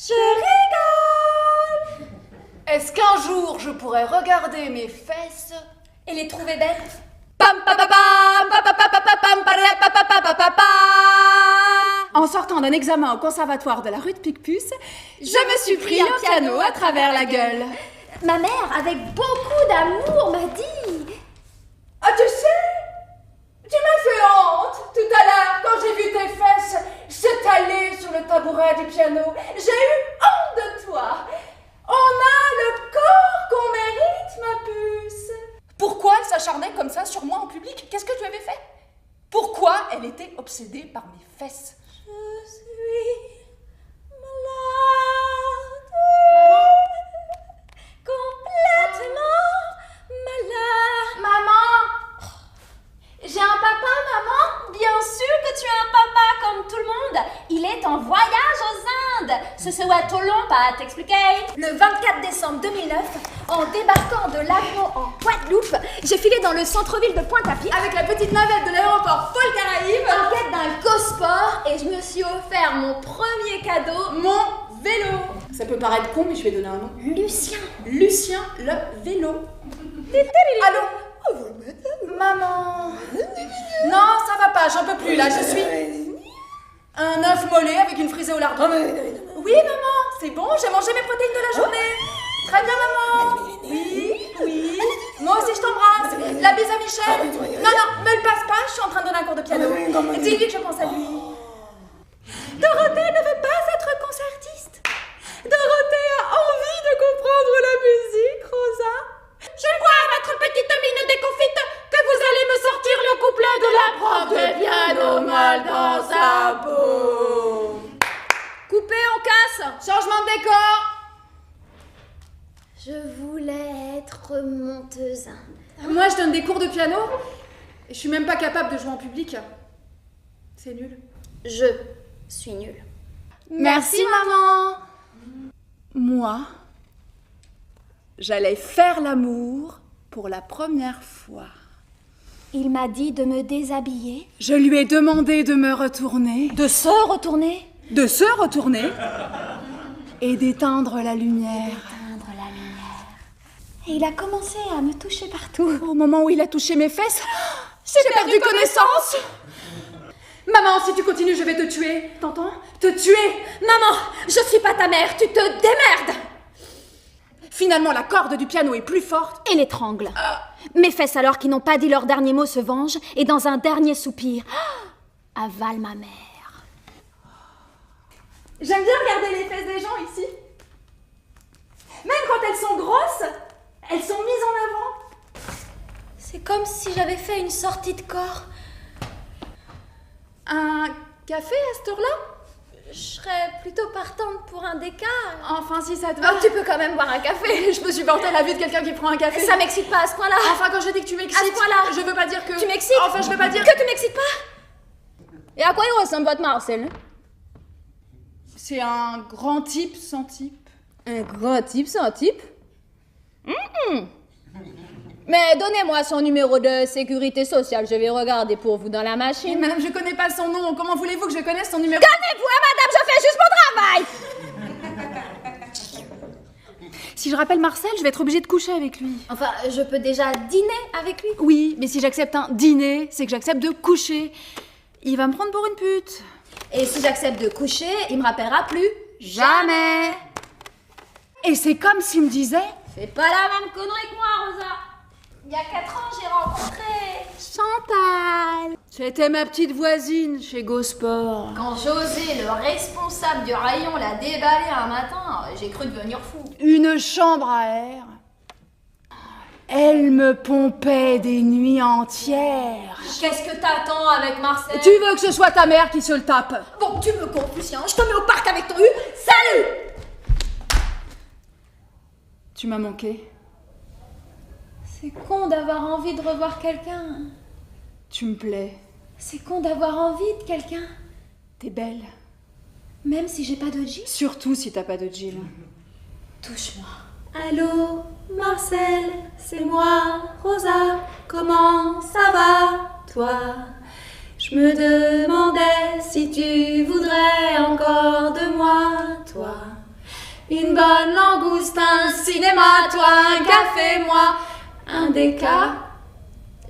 Je rigole. Est-ce qu'un jour je pourrais regarder mes fesses et les trouver belles? En sortant d'un examen au conservatoire de la rue de Picpus, je me suis pris un piano à travers la gueule. Ma mère, avec beaucoup d'amour, m'a dit... Ah, tu sais, tu m'as fait honte tout à l'heure quand j'ai vu tes fesses s'étaler sur le tabouret du piano. J'ai eu honte de toi. On a le corps qu'on mérite, ma puce. Pourquoi elle s'acharnait comme ça sur moi en public? Qu'est-ce que tu avais fait? Pourquoi elle était obsédée par mes fesses? Je suis malade. Complètement malade. Maman! J'ai un papa, maman? Bien sûr que tu as un papa comme tout le monde. Il est en voyage aux Indes. Ce soit tout long, pas t'expliquer. Le 24 décembre 2009, en débarquant de l'avion en Guadeloupe, j'ai filé dans le centre-ville de Pointe-à-Pitre Avec la petite navette de l'aéroport Paul Caraïbes en quête d'un go-sport et je me suis offert mon premier cadeau, mon vélo. Ça peut paraître con, mais je vais donner un nom. Lucien. Lucien le vélo. Allô? Maman. Non, ça va pas, j'en peux plus là, je suis un œuf mollet avec une frisée au lardon. Oui, maman, c'est bon, j'ai mangé mes protéines de la journée. Très bien, maman. Oui. Moi aussi, je t'embrasse. La bise à Michel. Non, me le passe pas, je suis en train de donner un cours de piano. Dis-lui que je pense à lui. Dorothée ne veut pas être concertiste. Dorothée a envie de comprendre la musique, Rosa. Je vois votre petite mine déconfite que vous allez me sortir le couplet de la prof de piano mal dans sa peau. Coupé, on casse. Changement de décor. Je voulais être monteuse. Moi, je donne des cours de piano et je suis même pas capable de jouer en public. C'est nul. Je suis nulle. Merci, maman. Moi, j'allais faire l'amour pour la première fois. Il m'a dit de me déshabiller. Je lui ai demandé de me retourner. De se retourner. De se retourner et d'éteindre la lumière. Et il a commencé à me toucher partout. Au moment où il a touché mes fesses, j'ai perdu connaissance. Maman, si tu continues, je vais te tuer. T'entends? Te tuer. Maman, je suis pas ta mère, tu te démerdes. Finalement, la corde du piano est plus forte. Et l'étrangle. Mes fesses, alors qui n'ont pas dit leur dernier mot, se vengent et dans un dernier soupir, avale ma mère. J'aime bien regarder les fesses des gens ici. Même quand elles sont grosses, elles sont mises en avant. C'est comme si j'avais fait une sortie de corps. Un café à cette heure-là? Je serais plutôt partante pour un déca. Enfin, si ça te va. Oh, tu peux quand même boire un café. Je peux supporter la vue de quelqu'un qui prend un café. Ça m'excite pas à ce point-là. Enfin, quand je dis que tu m'excites, à ce point-là, je veux pas dire que... Tu m'excites. Enfin, je veux pas dire... Que tu m'excites pas. Et à quoi il ressemble votre Marcel? C'est un grand type sans type. Un grand type sans type? Mais donnez-moi son numéro de sécurité sociale, je vais regarder pour vous dans la machine. Mais madame, je connais pas son nom, comment voulez-vous que je connaisse son numéro? Donnez-vous, madame, je fais juste mon travail. Si je rappelle Marcel, je vais être obligée de coucher avec lui. Enfin, je peux déjà dîner avec lui. Oui, mais si j'accepte un dîner, c'est que j'accepte de coucher. Il va me prendre pour une pute. Et si j'accepte de coucher, il me rappellera plus. Jamais. Et c'est comme s'il me disait... Fais pas la même connerie que moi, Rosa. Il y a 4 ans, j'ai rencontré Chantal. C'était ma petite voisine chez Gosport. Quand José, le responsable du rayon, l'a déballé un matin, j'ai cru devenir fou. Une chambre à air. Elle me pompait des nuits entières. Qu'est-ce que t'attends avec Marcel? Tu veux que ce soit ta mère qui se le tape? Bon, tu me comptes, Lucien, je te mets au parc avec ton U. Salut! Tu m'as manqué. C'est con d'avoir envie de revoir quelqu'un. Tu me plais. C'est con d'avoir envie de quelqu'un. T'es belle. Même si j'ai pas de jean. Surtout si t'as pas de jean. Touche-moi. Allô, Marcel, c'est moi, Rosa. Comment ça va, toi? Je me demandais si tu voudrais encore de moi, toi. Une bonne langouste, un cinéma, toi, un café, moi, un déca.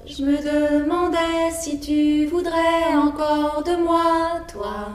Je me demandais si tu voudrais encore de moi, toi.